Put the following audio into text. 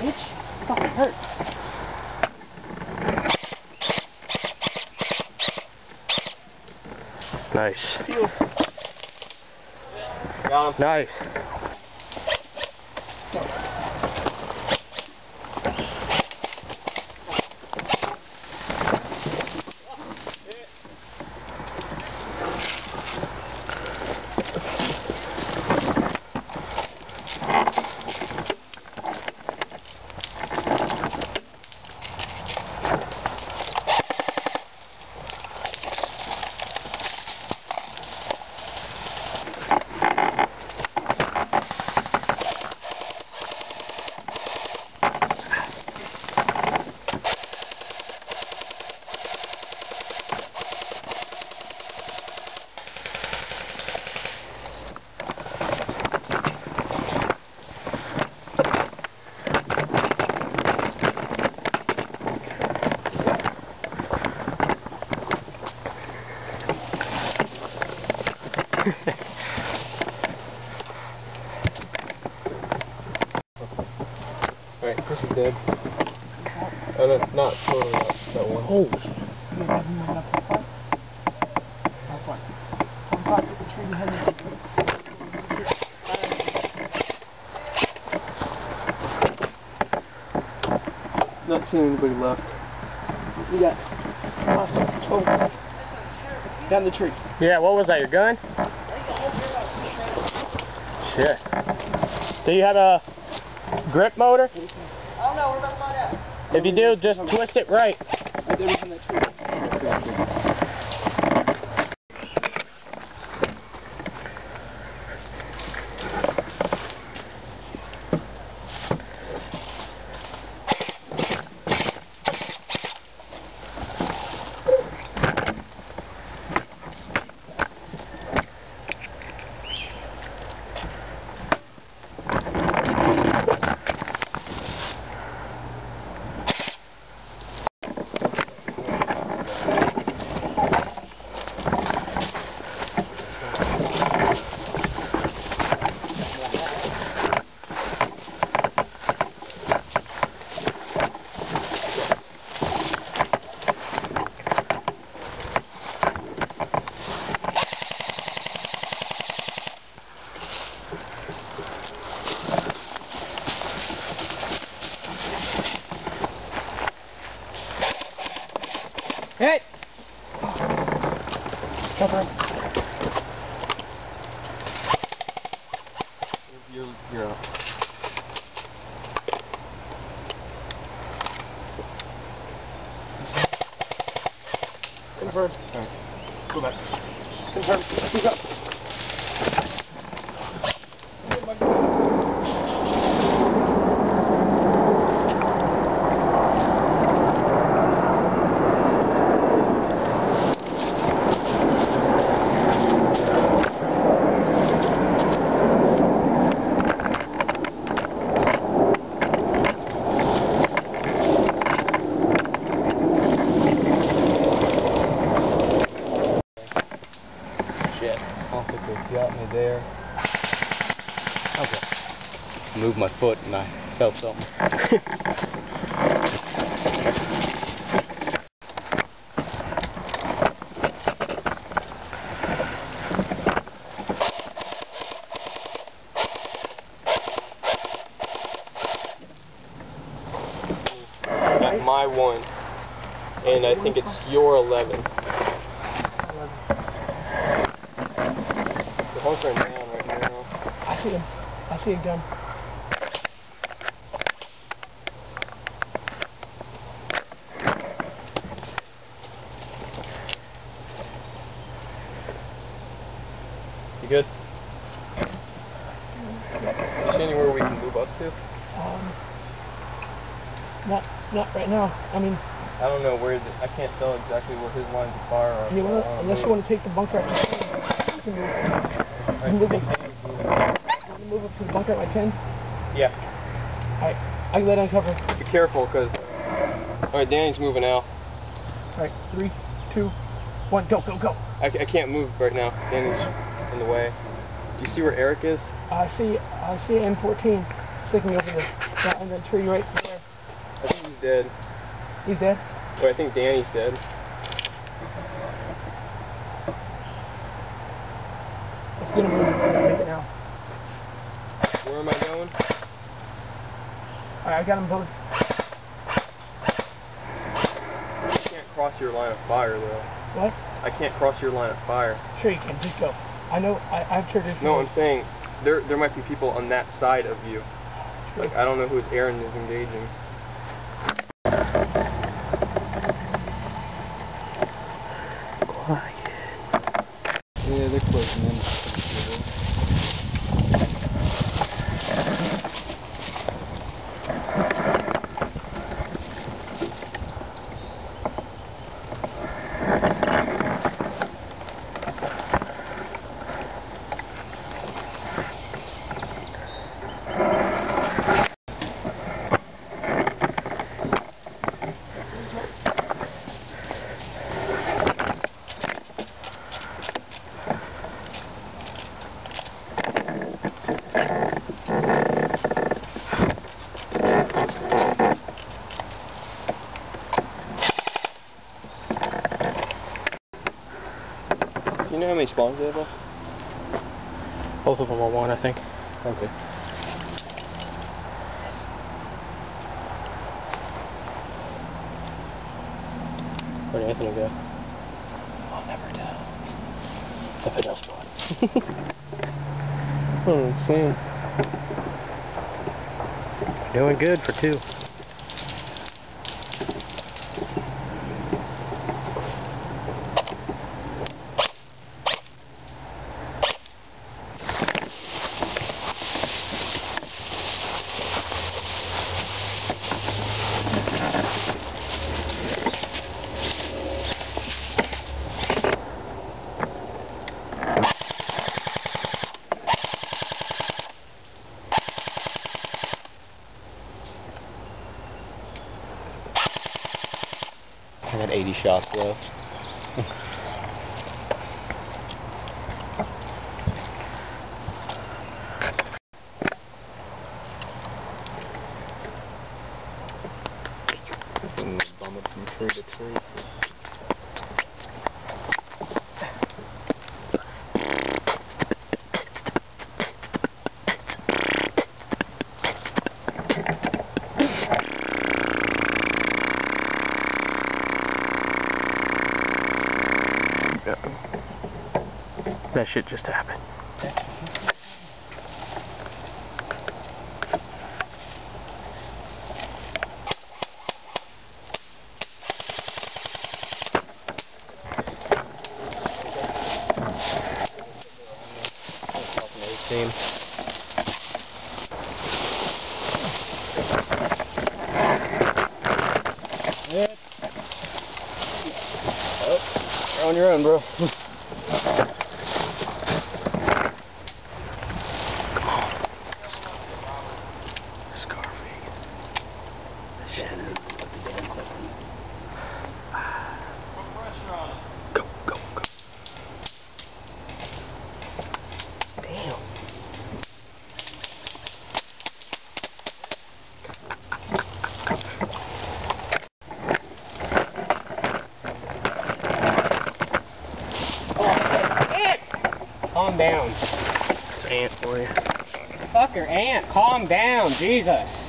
Bitch, fucking hurt. Nice. Got him. Nice. Alright, Chris is dead. Not totally up, just that one. Oh, shit. You have him enough for fight? Not fight. I'm fight with the tree behind you. Not seeing anybody left. We got hostile control. Down the tree. Yeah, what was that, your gun? Shit. Do you have a grip motor? I don't know, we're about to find out. If you do, just twist it right. Right there behind that tree. Hey! Cover him. You're up. Confirmed. Alright. Go back. Confirmed. Speak up. Shit. I don't think they've got me there. Okay. Moved my foot and I felt something. At my one. And I think it's your 11. The hunkering down right now. I see him. I see a gun. You good? You see anywhere we can move up to? Not right now. I mean, I don't know where. I can't tell exactly where his lines of fire are. unless you want to take the bunker at my 10, you can move. You can move up to the bunker at my 10? Yeah. Alright, I can let uncover. Be careful, because... Alright, Danny's moving out. Alright, 3, 2, 1, go, go, go. I can't move right now. Danny's in the way. Do you see where Eric is? I see M16 sticking over in the tree right there. I think he's dead. He's dead? But I think Danny's dead. Let's get him moving. Make it now. Where am I going? Alright, I got him both. I can't cross your line of fire, though. What? I can't cross your line of fire. Sure you can. Just go. I know. I've heard this. No, I'm saying there might be people on that side of you. Like, I don't know who Aaron is engaging. Quiet. Yeah, they're closing in. Do you know how many spawns they have left? Both of them are 1, I think. Okay. Where'd Anthony go? I'll never tell. If it does spawn. Oh, insane. Doing good for 2. I got 80 shots left. Bum it from tree to tree. That shit just happened. Team. Oh, you're on your own, bro. Go, go, go. Damn. Calm down. It's an ant for you. Fucker, ant, calm down, Jesus.